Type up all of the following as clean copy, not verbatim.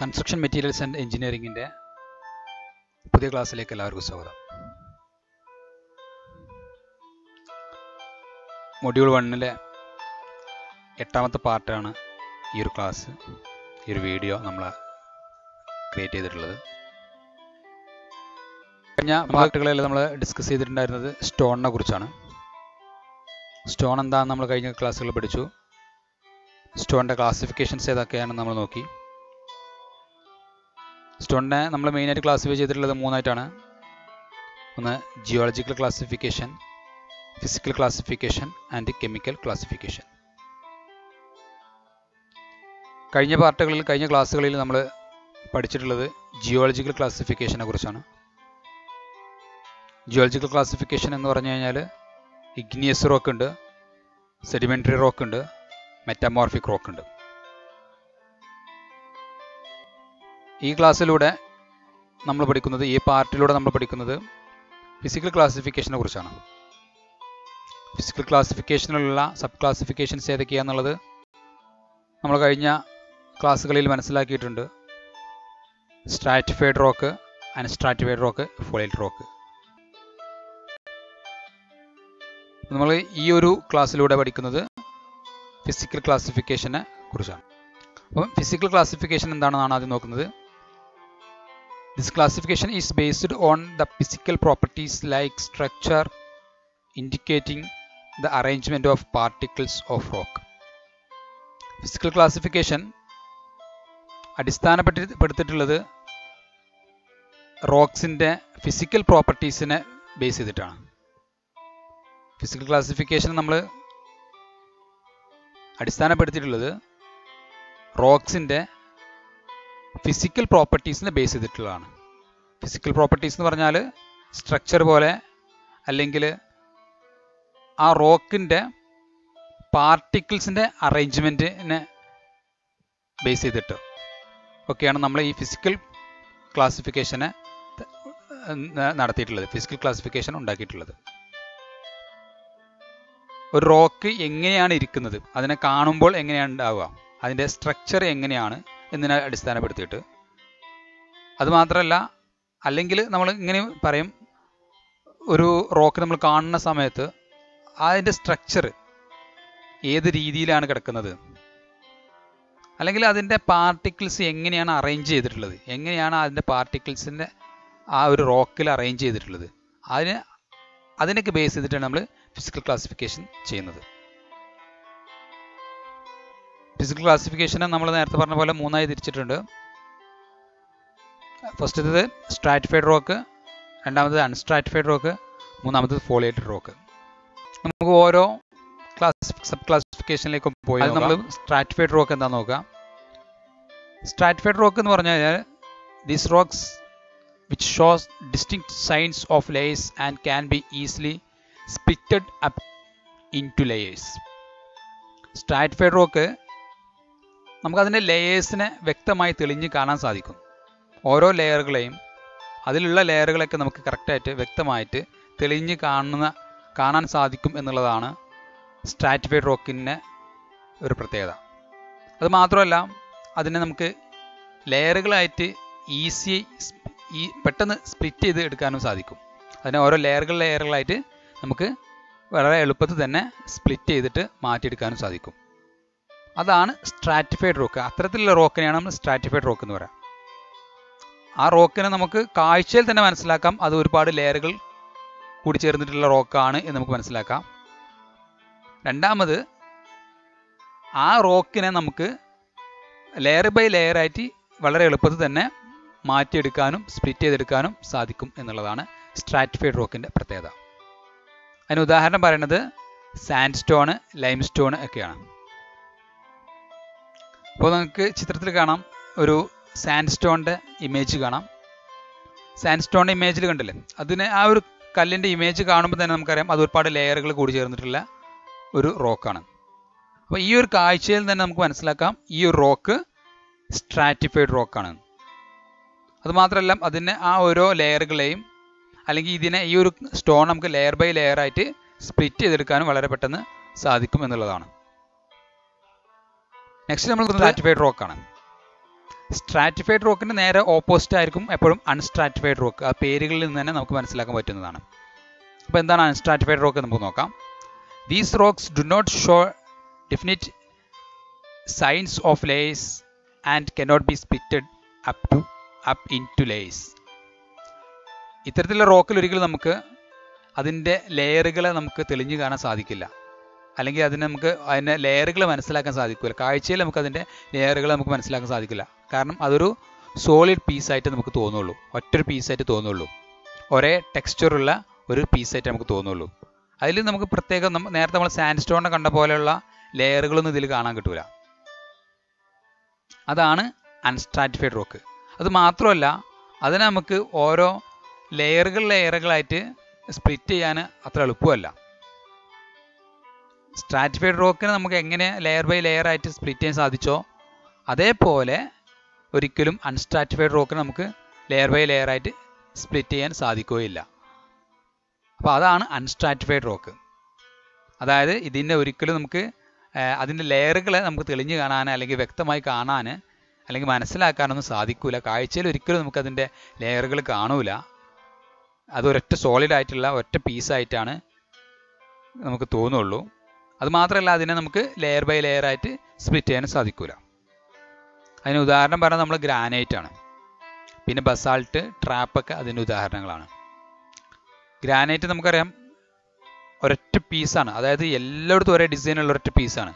Construction materials and എഞ്ചിനീയറിംഗിൻ്റെ പുതിയ ക്ലാസ്സിലേക്ക് എല്ലാവർക്കും സ്വാഗതം. മൊഡ്യൂൾ 1-ലെ 8ാമത്തെ പാർട്ടാണ് ഈ ഒരു ക്ലാസ്, ഈ ഒരു വീഡിയോ നമ്മൾ ക്രിയേറ്റ് ചെയ്തിട്ടുള്ളത്. കഴിഞ്ഞ പാർട്ടുകളിൽ നമ്മൾ ഡിസ്കസ് ചെയ്തിട്ടുണ്ടായിരുന്നത് സ്റ്റോണിനെ കുറിച്ചാണ്. സ്റ്റോൺ എന്താണെന്ന് നമ്മൾ കഴിഞ്ഞ ക്ലാസ്സുകളിൽ പഠിച്ചു. സ്റ്റോണിൻ്റെ ക്ലാസിഫിക്കേഷൻസ് ഏതൊക്കെയാണെന്ന് നമ്മൾ നോക്കി. സ്റ്റോണിനെ നമ്മൾ മെയിനായിട്ട് ക്ലാസിഫൈ ചെയ്തിട്ടുള്ളത് 3ആയിട്ടാണ്. ഒന്ന് geological classification, physical classification and chemical classification. കഴിഞ്ഞ ക്ലാസ്സുകളിൽ നമ്മൾ പഠിച്ചിട്ടുള്ളത് ജിയോളജിക്കൽ ക്ലാസിഫിക്കേഷനെ കുറിച്ചാണ്. ജിയോളജിക്കൽ ക്ലാസിഫിക്കേഷൻ എന്ന് പറഞ്ഞു കഴിഞ്ഞാൽ ഇഗ്നിയസ് റോക്ക് ഉണ്ട്, സെഡിമെൻ്ററി റോക്ക് ഉണ്ട്, മെറ്റാമോർഫിക് റോക്ക് ഉണ്ട്. ഈ ക്ലാസ്സിലൂടെ നമ്മൾ പഠിക്കുന്നത്, ഈ പാർട്ടിലൂടെ നമ്മൾ പഠിക്കുന്നത് ഫിസിക്കൽ ക്ലാസിഫിക്കേഷനെ കുറിച്ചാണ്. ഫിസിക്കൽ ക്ലാസിഫിക്കേഷനിലുള്ള സബ് ക്ലാസിഫിക്കേഷൻസ് ഏതൊക്കെയാണെന്നുള്ളത് നമ്മൾ കഴിഞ്ഞ ക്ലാസ്സുകളിൽ മനസ്സിലാക്കിയിട്ടുണ്ട്. Stratified rock, unstratified rock, foliate rock. നമ്മൾ ഈ ഒരു ക്ലാസ്സിലൂടെ പഠിക്കുന്നത് ഫിസിക്കൽ ക്ലാസിഫിക്കേഷനെ കുറിച്ചാണ്. അപ്പം ഫിസിക്കൽ ക്ലാസിഫിക്കേഷൻ എന്താണെന്നാണ് ആദ്യം നോക്കുന്നത്. This classification is based on the physical properties like structure, indicating the arrangement of particles of rock. Physical classification അടിസ്ഥാനപ്പെടുത്തിയിട്ടുള്ളത് റോക്സിൻ്റെ ഫിസിക്കൽ പ്രോപ്പർട്ടീസിനെ ബേസ് ചെയ്തിട്ടാണ്. ഫിസിക്കൽ ക്ലാസിഫിക്കേഷൻ നമ്മൾ അടിസ്ഥാനപ്പെടുത്തിയിട്ടുള്ളത് റോക്സിൻ്റെ ഫിസിക്കൽ പ്രോപ്പർട്ടീസിനെ ബേസ് ചെയ്തിട്ടുള്ളതാണ്. ഫിസിക്കൽ പ്രോപ്പർട്ടീസ് എന്ന് പറഞ്ഞാൽ സ്ട്രക്ചർ പോലെ, അല്ലെങ്കിൽ ആ റോക്കിൻ്റെ പാർട്ടിക്കിൾസിൻ്റെ അറേഞ്ച്മെൻറ്റിനെ ബേസ് ചെയ്തിട്ട് ഒക്കെയാണ് നമ്മൾ ഈ ഫിസിക്കൽ ക്ലാസിഫിക്കേഷനെ നടത്തിയിട്ടുള്ളത്, ഫിസിക്കൽ ക്ലാസിഫിക്കേഷൻ ഉണ്ടാക്കിയിട്ടുള്ളത്. ഒരു റോക്ക് എങ്ങനെയാണ് ഇരിക്കുന്നത്, അതിനെ കാണുമ്പോൾ എങ്ങനെയാണ് ഉണ്ടാവുക, അതിൻ്റെ സ്ട്രക്ചർ എങ്ങനെയാണ് എന്നതിനെ അടിസ്ഥാനപ്പെടുത്തിയിട്ട്. അതുമാത്രമല്ല, അല്ലെങ്കിൽ നമ്മൾ ഇങ്ങനെ പറയും, ഒരു റോക്ക് നമ്മൾ കാണുന്ന സമയത്ത് അതിൻ്റെ സ്ട്രക്ചർ ഏത് രീതിയിലാണ് കിടക്കുന്നത്, അല്ലെങ്കിൽ അതിൻ്റെ പാർട്ടിക്കിൾസ് എങ്ങനെയാണ് അറേഞ്ച് ചെയ്തിട്ടുള്ളത്, എങ്ങനെയാണ് അതിൻ്റെ പാർട്ടിക്കിൾസിൻ്റെ ആ ഒരു റോക്കിൽ അറേഞ്ച് ചെയ്തിട്ടുള്ളത്, അതിനൊക്കെ ബേസ് ചെയ്തിട്ടാണ് നമ്മൾ ഫിസിക്കൽ ക്ലാസിഫിക്കേഷൻ ചെയ്യുന്നത്. ഫിസിക്കൽ ക്ലാസിഫിക്കേഷനെ നമ്മൾ നേരത്തെ പറഞ്ഞ പോലെ 3ആയി തിരിച്ചിട്ടുണ്ട്. ഫസ്റ്റത്തേത് സ്ട്രാറ്റിഫൈഡ് റോക്ക്, രണ്ടാമത് അൺസ്ട്രാറ്റിഫൈഡ് റോക്ക്, മൂന്നാമത് ഫോളിയേറ്റഡ് റോക്ക്. നമുക്ക് ഓരോ സബ് ക്ലാസിഫിക്കേഷനിലേക്കും പോയി നമ്മൾ സ്ട്രാറ്റിഫൈഡ് റോക്ക് എന്താണെന്ന് നോക്കാം. സ്ട്രാറ്റിഫൈഡ് റോക്ക് എന്ന് പറഞ്ഞു കഴിഞ്ഞാൽ these rocks which shows distinct signs of layers and can be easily splitted up into layers. Stratified rock നമുക്കതിൻ്റെ ലെയേഴ്സിനെ വ്യക്തമായി തെളിഞ്ഞ് കാണാൻ സാധിക്കും. ഓരോ ലെയറുകളെയും, അതിലുള്ള ലെയറുകളൊക്കെ നമുക്ക് കറക്റ്റായിട്ട് വ്യക്തമായിട്ട് തെളിഞ്ഞ് കാണാൻ സാധിക്കും എന്നുള്ളതാണ് സ്ട്രാറ്റിഫൈഡ് റോക്കിൻ്റെ ഒരു പ്രത്യേകത. അതുമാത്രമല്ല, അതിനെ നമുക്ക് ലെയറുകളായിട്ട് പെട്ടെന്ന് സ്പ്ലിറ്റ് ചെയ്ത് എടുക്കാനും സാധിക്കും. അതിനെ ഓരോ ലെയറുകളായിട്ട് നമുക്ക് വളരെ എളുപ്പത്തിൽ തന്നെ സ്പ്ലിറ്റ് ചെയ്തിട്ട് മാറ്റിയെടുക്കാനും സാധിക്കും. അതാണ് സ്ട്രാറ്റിഫൈഡ് റോക്ക്. അത്തരത്തിലുള്ള റോക്കിനെയാണ് നമ്മൾ സ്ട്രാറ്റിഫൈഡ് റോക്ക് എന്ന് പറയാം. ആ റോക്കിനെ നമുക്ക് കാഴ്ചയിൽ തന്നെ മനസ്സിലാക്കാം, അത് ഒരുപാട് ലെയറുകൾ കൂടി ചേർന്നിട്ടുള്ള റോക്കാണ് എന്ന് നമുക്ക് മനസ്സിലാക്കാം. രണ്ടാമത്, ആ റോക്കിനെ നമുക്ക് ലെയർ ബൈ ലെയറായിട്ട് വളരെ എളുപ്പത്തിൽ തന്നെ മാറ്റിയെടുക്കാനും സ്പ്ലിറ്റ് ചെയ്തെടുക്കാനും സാധിക്കും എന്നുള്ളതാണ് സ്ട്രാറ്റിഫൈഡ് റോക്കിൻ്റെ പ്രത്യേകത. അതിന് ഉദാഹരണം പറയുന്നത് സാൻഡ് സ്റ്റോണ്, ലൈം സ്റ്റോൺ ഒക്കെയാണ്. അപ്പോൾ നമുക്ക് ചിത്രത്തിൽ കാണാം, ഒരു സാൻഡ് സ്റ്റോണിൻ്റെ ഇമേജ് കാണാം. സാൻഡ് സ്റ്റോണിൻ്റെ ഇമേജിൽ കണ്ടില്ലേ, അതിന് ആ ഒരു കല്ലിൻ്റെ ഇമേജ് കാണുമ്പോൾ തന്നെ നമുക്കറിയാം അത് ഒരുപാട് ലെയറുകൾ കൂടി ചേർന്നിട്ടുള്ള ഒരു റോക്കാണ്. അപ്പോൾ ഈ ഒരു കാഴ്ചയിൽ തന്നെ നമുക്ക് മനസ്സിലാക്കാം ഈ ഒരു റോക്ക് സ്ട്രാറ്റിഫൈഡ് റോക്കാണ്. അതുമാത്രമല്ല, അതിനെ ആ ഓരോ ലെയറുകളെയും, അല്ലെങ്കിൽ ഈ ഒരു സ്റ്റോൺ നമുക്ക് ലെയർ ബൈ ലെയറായിട്ട് സ്പ്ലിറ്റ് ചെയ്തെടുക്കാനും വളരെ പെട്ടെന്ന് സാധിക്കും എന്നുള്ളതാണ്. നെക്സ്റ്റ് നമ്മൾ സ്ട്രാറ്റിഫൈഡ് റോക്കാണ്. സ്ട്രാറ്റിഫൈഡ് റോക്കിന് നേരെ ഓപ്പോസിറ്റ് ആയിരിക്കും എപ്പോഴും അൺസ്ട്രാറ്റിഫൈഡ് റോക്ക്. ആ പേരുകളിൽ നിന്ന് തന്നെ നമുക്ക് മനസ്സിലാക്കാൻ പറ്റുന്നതാണ്. അപ്പോൾ എന്താണ് അൺസ്ട്രാറ്റിഫൈഡ് റോക്ക് നമുക്ക് നോക്കാം. These rocks do not show definite signs of layers and cannot be splitted up into layers. ഇത്തരത്തിലുള്ള റോക്കിൽ ഒരിക്കലും നമുക്ക് അതിൻ്റെ ലെയറുകളെ നമുക്ക് തെളിഞ്ഞു കാണാൻ സാധിക്കില്ല, അല്ലെങ്കിൽ അതിൻ്റെ ലെയറുകൾ മനസ്സിലാക്കാൻ സാധിക്കില്ല. കാഴ്ചയിൽ നമുക്ക് അതിൻ്റെ ലെയറുകൾ നമുക്ക് മനസ്സിലാക്കാൻ സാധിക്കില്ല. കാരണം അതൊരു സോളിഡ് പീസായിട്ട് നമുക്ക് തോന്നുള്ളൂ, ഒറ്റൊരു പീസായിട്ട് തോന്നുള്ളൂ, ഒരേ ടെക്സ്ചറുള്ള ഒരു പീസായിട്ട് നമുക്ക് തോന്നുള്ളൂ. അതിൽ നമുക്ക് പ്രത്യേകം നേരത്തെ നമ്മൾ സാൻഡ് സ്റ്റോണിനെ കണ്ട പോലെയുള്ള ലെയറുകളൊന്നും ഇതിൽ കാണാൻ കിട്ടൂല. അതാണ് അൺസ്ട്രാറ്റിഫൈഡ് റോക്ക്. അത് മാത്രമല്ല, അതിനെ നമുക്ക് ഓരോ ലെയറുകളായിട്ട് സ്പ്ലിറ്റ് ചെയ്യാൻ അത്ര എളുപ്പമല്ല. സ്ട്രാറ്റിഫൈഡ് റോക്കിനെ നമുക്ക് എങ്ങനെ ലെയർ ബൈ ലെയർ ആയിട്ട് സ്പ്ലിറ്റ് ചെയ്യാൻ സാധിച്ചോ അതേപോലെ ഒരിക്കലും അൺസ്ട്രാറ്റിഫൈഡ് റോക്കിനെ നമുക്ക് ലെയർ ബൈ ലെയർ ആയിട്ട് സ്പ്ലിറ്റ് ചെയ്യാൻ സാധിക്കുകയില്ല. അപ്പോൾ അതാണ് അൺസ്ട്രാറ്റിഫൈഡ് റോക്ക്. അതായത് ഇതിൻ്റെ ഒരിക്കലും നമുക്ക് അതിൻ്റെ ലെയറുകളെ നമുക്ക് തെളിഞ്ഞു കാണാൻ അല്ലെങ്കിൽ വ്യക്തമായി കാണാൻ അല്ലെങ്കിൽ മനസ്സിലാക്കാനൊന്നും സാധിക്കില്ല. കാഴ്ചയിൽ ഒരിക്കലും നമുക്കതിൻ്റെ ലെയറുകൾ കാണൂല. അതൊരൊറ്റ സോളിഡ് ആയിട്ടുള്ള ഒറ്റ പീസായിട്ടാണ് നമുക്ക് തോന്നുള്ളൂ. അതുമാത്രമല്ല, അതിനെ നമുക്ക് ലെയർ ബൈ ലെയർ ആയിട്ട് സ്പ്ലിറ്റ് ചെയ്യാൻ സാധിക്കില്ല. അതിന് ഉദാഹരണം പറഞ്ഞാൽ നമ്മൾ ഗ്രാനൈറ്റ് ആണ്, പിന്നെ ബസാൾട്ട്, ട്രാപ്പൊക്കെ അതിൻ്റെ ഉദാഹരണങ്ങളാണ്. ഗ്രാനൈറ്റ് നമുക്കറിയാം ഒരൊറ്റ പീസാണ്, അതായത് എല്ലായിടത്തും ഒരേ ഡിസൈനുള്ള ഒരൊറ്റ പീസാണ്.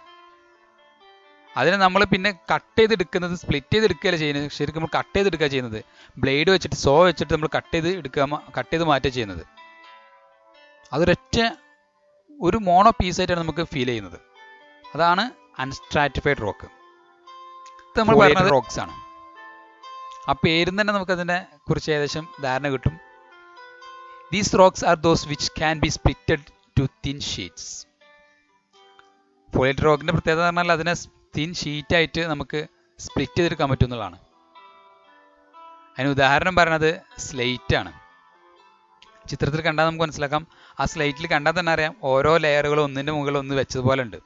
അതിനെ നമ്മൾ പിന്നെ കട്ട് ചെയ്തെടുക്കുന്നത്, സ്പ്ലിറ്റ് ചെയ്തെടുക്കുകയല്ല ചെയ്യുന്നത്. ശരിക്കും നമ്മൾ കട്ട് ചെയ്തെടുക്കുക ചെയ്യുന്നത്, ബ്ലേഡ് വെച്ചിട്ട് സോ വെച്ചിട്ട് നമ്മൾ കട്ട് ചെയ്ത് മാറ്റുക ചെയ്യുന്നത്. അതൊരൊറ്റ ഒരു മോണോ പീസായിട്ടാണ് നമുക്ക് ഫീൽ ചെയ്യുന്നത്. അതാണ് അൺസ്ട്രാറ്റിഫൈഡ് റോക്ക്. ഇത് നമ്മൾ പറയുന്നത് റോക്സ് ആണ്. ആ പേരിൽ തന്നെ നമുക്കതിനെ കുറിച്ച് ഏകദേശം ധാരണ കിട്ടും. These rocks are those which can be splitted to thin sheets. Foliated റോക്കിൻ്റെ പ്രത്യേകത എന്ന് പറഞ്ഞാൽ അതിനെ തിൻ ഷീറ്റായിട്ട് നമുക്ക് സ്പ്ലിറ്റ് ചെയ്തെടുക്കാൻ പറ്റും എന്നുള്ളതാണ്. അതിന് ഉദാഹരണം പറയുന്നത് സ്ലേറ്റ് ആണ്. ചിത്രത്തിൽ കണ്ടാൽ നമുക്ക് മനസ്സിലാക്കാം. ആ സ്ലേറ്റിൽ കണ്ടാൽ തന്നെ അറിയാം ഓരോ ലെയറുകളും ഒന്നിൻ്റെ മുകളിൽ ഒന്ന് വെച്ചതുപോലെ ഉണ്ട്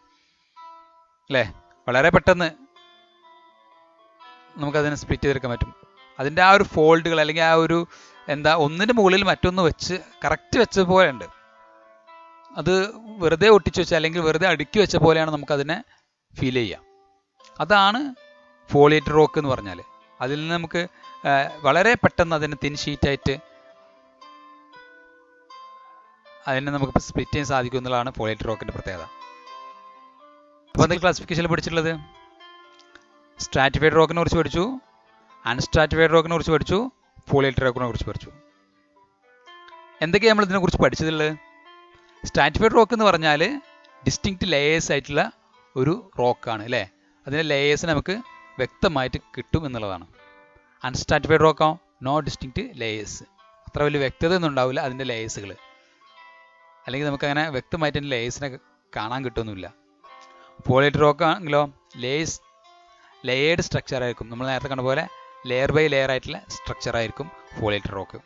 അല്ലേ. വളരെ പെട്ടെന്ന് നമുക്കതിനെ സ്പ്ലിറ്റ് ചെയ്തെടുക്കാൻ പറ്റും. അതിൻ്റെ ആ ഒരു ഫോൾഡുകൾ അല്ലെങ്കിൽ ആ ഒരു ഒന്നിൻ്റെ മുകളിൽ മറ്റൊന്ന് വെച്ച് കറക്റ്റ് വെച്ചതുപോലെ ഉണ്ട്. അത് വെറുതെ ഒട്ടിച്ചു വെച്ച അല്ലെങ്കിൽ വെറുതെ അടുക്കി വെച്ച പോലെയാണ് നമുക്കതിനെ ഫീൽ ചെയ്യുക. അതാണ് ഫോളിയേറ്റഡ് റോക്ക് എന്ന് പറഞ്ഞാൽ. അതിൽ നിന്ന് നമുക്ക് വളരെ പെട്ടെന്ന് അതിനെ തിൻ ഷീറ്റായിട്ട് അതിനെ നമുക്ക് സ്പ്ലിറ്റ് ചെയ്യാൻ സാധിക്കും എന്നുള്ളതാണ് ഫോളിയേറ്റഡ് റോക്കിൻ്റെ പ്രത്യേകത. അപ്പോൾ അതിൽ ക്ലാസിഫിക്കേഷനിൽ പഠിച്ചിട്ടുള്ളത് സ്ട്രാറ്റിഫൈഡ് റോക്കിനെ കുറിച്ച് പഠിച്ചു, അൺസ്ട്രാറ്റിഫൈഡ് റോക്കിനെ കുറിച്ച് പഠിച്ചു, ഫോളിയേറ്റഡ് റോക്കിനെ കുറിച്ച് പഠിച്ചു. എന്തൊക്കെയാണ് നമ്മൾ ഇതിനെക്കുറിച്ച് പഠിച്ചതുള്ളത്? സ്ട്രാറ്റിഫൈഡ് റോക്ക് എന്ന് പറഞ്ഞാൽ ഡിസ്റ്റിങ്ക്റ്റ് ലെയേഴ്സ് ആയിട്ടുള്ള ഒരു റോക്കാണ് അല്ലേ. അതിൻ്റെ ലെയേഴ്സ് നമുക്ക് വ്യക്തമായിട്ട് കിട്ടും എന്നുള്ളതാണ്. Unstratified Roko no distinct layers, അത്ര വലിയ വ്യക്തത ഒന്നും ഉണ്ടാവില്ല അതിൻ്റെ ലെയേഴ്സുകൾ, അല്ലെങ്കിൽ നമുക്കങ്ങനെ വ്യക്തമായിട്ട് അതിൻ്റെ ലെയേഴ്സിനെ കാണാൻ കിട്ടുമൊന്നുമില്ല. ഫോളിയേറ്റഡ് റോക്ക് ആണെങ്കിലോ ലെയേർഡ് സ്ട്രക്ചർ ആയിരിക്കും. നമ്മൾ നേരത്തെ കണ്ട പോലെ ലെയർ ബൈ ലെയർ ആയിട്ടുള്ള സ്ട്രക്ചർ ആയിരിക്കും ഫോളിയേറ്റഡ് റോക്ക്.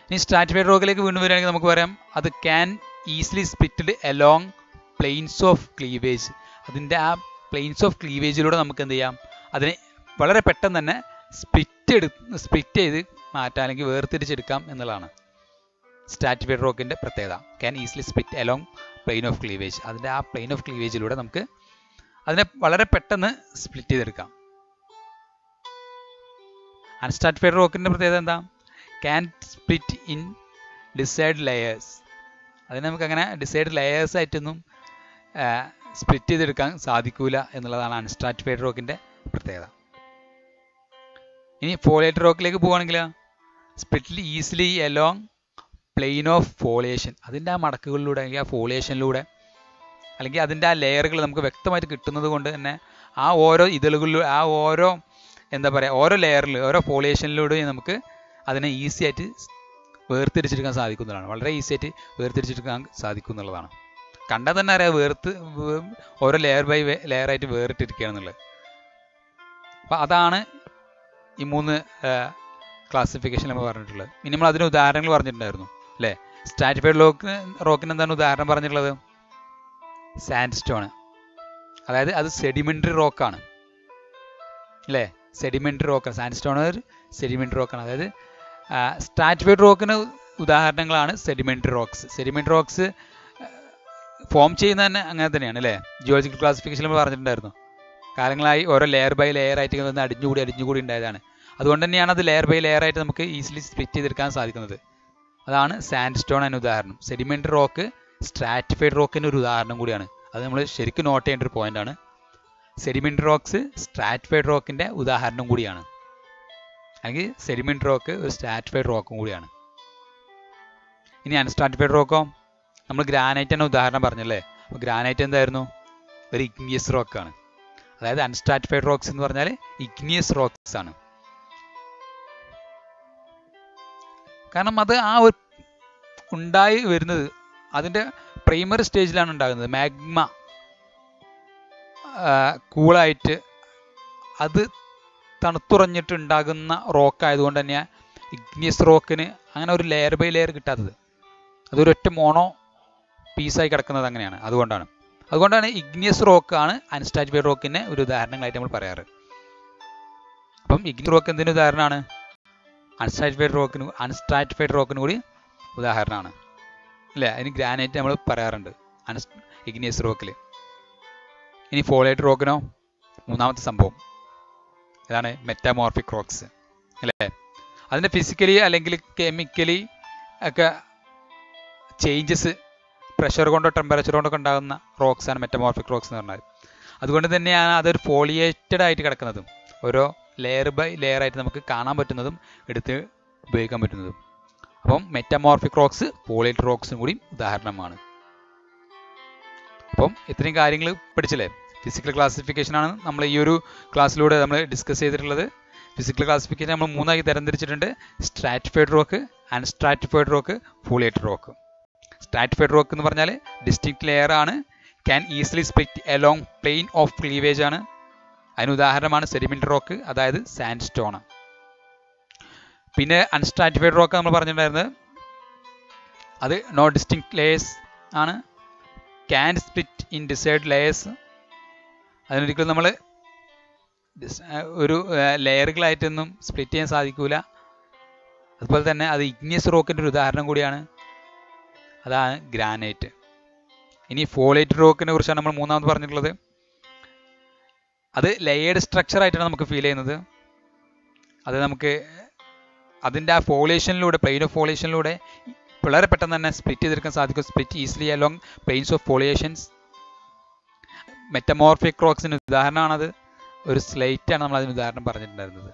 ഇനി സ്ട്രാറ്റിഫൈഡ് റോക്കിലേക്ക് വീണ്ടും വരികയാണെങ്കിൽ നമുക്ക് പറയാം അത് can easily splitted along planes of cleavage. അതിൻ്റെ ആ പ്ലെയിൻസ് ഓഫ് ക്ലീവേജിലൂടെ നമുക്ക് എന്ത് ചെയ്യാം, അതിനെ വളരെ പെട്ടെന്ന് തന്നെ സ്പ്ലിറ്റ് ചെയ്ത് മാറ്റാം അല്ലെങ്കിൽ വേർതിരിച്ചെടുക്കാം എന്നുള്ളതാണ് സ്ട്രാറ്റിഫൈഡ് റോക്കിൻ്റെ പ്രത്യേകത. Can easily split along plane of cleavage. അതിൻ്റെ ആ പ്ലെയിൻ ഓഫ് ക്ലീവേജിലൂടെ നമുക്ക് അതിനെ വളരെ പെട്ടെന്ന് സ്പ്ലിറ്റ് ചെയ്തെടുക്കാം. അൺസ്ട്രാറ്റിഫൈഡ് റോക്കിൻ്റെ പ്രത്യേകത എന്താ? Can split in decide layers. അതിനെ നമുക്ക് അങ്ങനെ ഡിസൈഡ് ലെയേഴ്സ് ആയിട്ടൊന്നും സ്പ്ലിറ്റ് ചെയ്തെടുക്കാൻ സാധിക്കൂല എന്നുള്ളതാണ് അൺസ്ട്രാറ്റിഫൈഡ് റോക്കിൻ്റെ പ്രത്യേകത. ഇനി ഫോളിയേറ്റഡ് റോക്കിലേക്ക് പോവുകയാണെങ്കിൽ split easily along plane of foliation. അതിൻ്റെ ആ മടക്കുകളിലൂടെ അല്ലെങ്കിൽ ആ ഫോളിയേഷനിലൂടെ അല്ലെങ്കിൽ അതിൻ്റെ ആ ലെയറുകൾ നമുക്ക് വ്യക്തമായിട്ട് കിട്ടുന്നത് കൊണ്ട് തന്നെ ആ ഓരോ ഇതളുകളിലും ആ ഓരോ ഓരോ ലെയറിൽ ഓരോ ഫോളിയേഷനിലൂടെയും നമുക്ക് അതിനെ ഈസി ആയിട്ട് വേർതിരിച്ചെടുക്കാൻ സാധിക്കുന്നതാണ്. വളരെ ഈസി ആയിട്ട് വേർതിരിച്ചെടുക്കാൻ സാധിക്കും എന്നുള്ളതാണ്. കണ്ടാൽ തന്നെ അറിയാം ഓരോ ലെയർ ബൈ ലെയർ ആയിട്ട് വേറിട്ടിരിക്കുകയാണെന്നുള്ളത്. അപ്പം അതാണ് ഈ 3 ക്ലാസിഫിക്കേഷൻ നമ്മൾ പറഞ്ഞിട്ടുള്ളത്. ഇനി നമ്മൾ അതിന് ഉദാഹരണങ്ങൾ പറഞ്ഞിട്ടുണ്ടായിരുന്നു അല്ലേ. സ്ട്രാറ്റിഫൈഡ് റോക്കിന് എന്താണ് ഉദാഹരണം പറഞ്ഞിട്ടുള്ളത്? Sand stone. അതായത് അത് സെഡിമെൻ്ററി റോക്കാണ്. അല്ലേ? സെഡിമെൻ്ററി റോക്കാണ്. സാൻഡ്സ്റ്റോൺ ഒരു സെഡിമെൻ്ററി റോക്കാണ്. അതായത് സ്ട്രാറ്റിഫൈഡ് റോക്കിന് ഉദാഹരണങ്ങളാണ് sedimentary rocks. Sedimentary rocks form ചെയ്യുന്ന തന്നെ അങ്ങനെ തന്നെയാണ് അല്ലേ? ജിയോളജിക്കൽ ക്ലാസിഫിക്കേഷനിൽ നമ്മൾ പറഞ്ഞിട്ടുണ്ടായിരുന്നു. കാലങ്ങളായി ഓരോ ലെയർ ബൈ ലെയർ ആയിട്ട് വന്ന് അടിഞ്ഞുകൂടി ഉണ്ടായതാണ്. അതുകൊണ്ട് തന്നെയാണ് അത് ലെയർ ബൈ ലെയർ ആയിട്ട് നമുക്ക് ഈസിലി സ്പ്ലിറ്റ് ചെയ്തെടുക്കാൻ സാധിക്കുന്നത്. അതാണ് സാൻഡ്സ്റ്റോൺ എന്ന ഉദാഹരണം. സെഡിമെൻ്ററി റോക്ക് സ്ട്രാറ്റിഫൈഡ് റോക്കിൻ്റെ ഒരു ഉദാഹരണം കൂടിയാണ്. അത് നമ്മൾ ശരിക്കും നോട്ട് ചെയ്യേണ്ട ഒരു പോയിന്റാണ്. സെഡിമെൻ്ററി റോക്സ് സ്ട്രാറ്റിഫൈഡ് റോക്കിൻ്റെ ഉദാഹരണം കൂടിയാണ്. അല്ലെങ്കിൽ സെഡിമെൻ്ററി റോക്ക് ഒരു സ്ട്രാറ്റിഫൈഡ് റോക്കും കൂടിയാണ്. ഇനി അൺസ്ട്രാറ്റിഫൈഡ് റോക്കോ? നമ്മൾ ഗ്രാനൈറ്റ് എന്ന ഉദാഹരണം പറഞ്ഞല്ലേ? അപ്പോൾ ഗ്രാനൈറ്റ് എന്തായിരുന്നു? ഒരു ഇഗ്നിയസ് റോക്കാണ്. അതായത് അൺസ്ട്രാറ്റിഫൈഡ് റോക്സ് എന്ന് പറഞ്ഞാൽ ഇഗ്നിയസ് റോക്സ് ആണ്. കാരണം അത് ആ ഒരു ഉണ്ടായി വരുന്നത് അതിൻ്റെ പ്രൈമറി സ്റ്റേജിലാണ് ഉണ്ടാകുന്നത്. മാഗ്മ കൂളായിട്ട് അത് തണുത്തുറഞ്ഞിട്ട് ഉണ്ടാകുന്ന റോക്കായതുകൊണ്ട് തന്നെ ഇഗ്നിയസ് റോക്കിന് അങ്ങനെ ഒരു ലെയർ ബൈ ലെയർ കിട്ടാത്തത്. അതൊരൊറ്റ മോണോ പീസായി കിടക്കുന്നത് അങ്ങനെയാണ്. അതുകൊണ്ടാണ് ഇഗ്നിയസ് റോക്കാണ് അൺസ്ട്രാറ്റിഫൈഡ് റോക്കിൻ്റെ ഒരു ഉദാഹരണങ്ങളായിട്ട് നമ്മൾ പറയാറ്. അപ്പം ഇഗ്നിയസ് റോക്ക് എന്തിന് ഉദാഹരണമാണ്? അൺസ്ട്രാറ്റിഫൈഡ് റോക്കിന് കൂടി ഉദാഹരണമാണ് അല്ലേ? അതിന് ഗ്രാനൈറ്റ് നമ്മൾ പറയാറുണ്ട് ഇഗ്നിയസ് റോക്കിൽ. ഇനി ഫോളേറ്റ് റോക്കിനോ? മൂന്നാമത്തെ സംഭവം ഇതാണ് മെറ്റാമോർഫിക് റോക്സ് അല്ലേ? അതിൻ്റെ ഫിസിക്കലി അല്ലെങ്കിൽ കെമിക്കലി ഒക്കെ ചേഞ്ചസ് പ്രഷർ കൊണ്ടോ ടെമ്പറേച്ചർ കൊണ്ടൊക്കെ ഉണ്ടാകുന്ന റോക്സാണ് മെറ്റാമോർഫിക് റോക്സ് എന്ന് പറഞ്ഞാൽ. അതുകൊണ്ട് തന്നെയാണ് അതൊരു ഫോളിയേറ്റഡ് ആയിട്ട് കിടക്കുന്നതും ഓരോ ലെയർ ബൈ ലെയർ ആയിട്ട് നമുക്ക് കാണാൻ പറ്റുന്നതും എടുത്ത് ഉപയോഗിക്കാൻ പറ്റുന്നതും. അപ്പം മെറ്റാമോർഫിക് റോക്സ് ഫോളിയേറ്റ് റോക്സും കൂടി ഉദാഹരണമാണ്. അപ്പം ഇത്രയും കാര്യങ്ങൾ പഠിച്ചില്ലേ? ഫിസിക്കൽ ക്ലാസിഫിക്കേഷനാണ് നമ്മൾ ഈ ഒരു ക്ലാസ്സിലൂടെ നമ്മൾ ഡിസ്കസ് ചെയ്തിട്ടുള്ളത്. ഫിസിക്കൽ ക്ലാസിഫിക്കേഷൻ നമ്മൾ മൂന്നായി തരംതിരിച്ചിട്ടുണ്ട്: stratified rock, unstratified rock, foliate rock. Stratified rock എന്ന് പറഞ്ഞാൽ ഡിസ്റ്റിങ്ക്റ്റ് ലെയർ ആണ്, can easily split along plane of cleavage ആണ്. അതിന് ഉദാഹരണമാണ് സെഡിമെൻ്ററി റോക്ക്, അതായത് സാൻഡ്സ്റ്റോൺ. പിന്നെ അൺസ്ട്രാറ്റിഫൈഡ് റോക്ക് നമ്മൾ പറഞ്ഞിട്ടുണ്ടായിരുന്നത് അത് നോ ഡിസ്റ്റിങ്ക്റ്റ് ലെയേഴ്സ് ആണ്, can split in decide layers. അതിനൊരിക്കലും നമ്മൾ ഒരു ലെയറുകളായിട്ടൊന്നും സ്പ്ലിറ്റ് ചെയ്യാൻ സാധിക്കില്ല. അതുപോലെ തന്നെ അത് ഇഗ്നിയസ് റോക്കിൻ്റെ ഒരു ഉദാഹരണം കൂടിയാണ്. അതാണ് ഗ്രാനൈറ്റ്. ഇനി ഫോളേറ്റ് റോക്കിനെ കുറിച്ചാണ് നമ്മൾ മൂന്നാമത് പറഞ്ഞിട്ടുള്ളത്. അത് ലെയേർഡ് സ്ട്രക്ചർ ആയിട്ടാണ് നമുക്ക് ഫീൽ ചെയ്യുന്നത്. അത് നമുക്ക് അതിൻ്റെ ആ ഫോളിയേഷനിലൂടെ, പ്ലെയിൻ ഓഫ് ഫോളിയേഷനിലൂടെ വളരെ പെട്ടെന്ന് തന്നെ സ്പ്ലിറ്റ് ചെയ്തെടുക്കാൻ സാധിക്കും. Split easily along planes of foliations. Metamorphic റോക്സിന് ഉദാഹരണമാണത്. ഒരു സ്ലേറ്റാണ് നമ്മൾ അതിന് ഉദാഹരണം പറഞ്ഞിട്ടുണ്ടായിരുന്നത്.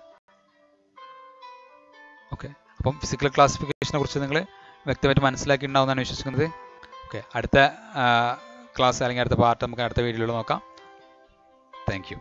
ഓക്കെ, അപ്പം ഫിസിക്കൽ ക്ലാസിഫിക്കേഷനെ കുറിച്ച് നിങ്ങൾ വ്യക്തമായിട്ട് മനസ്സിലാക്കിയിട്ടുണ്ടാവുമെന്നാണ് വിശ്വസിക്കുന്നത്. ഓക്കെ, അടുത്ത ക്ലാസ് അല്ലെങ്കിൽ അടുത്ത പാർട്ട് നമുക്ക് അടുത്ത വീഡിയോയിൽ നോക്കാം. Thank you.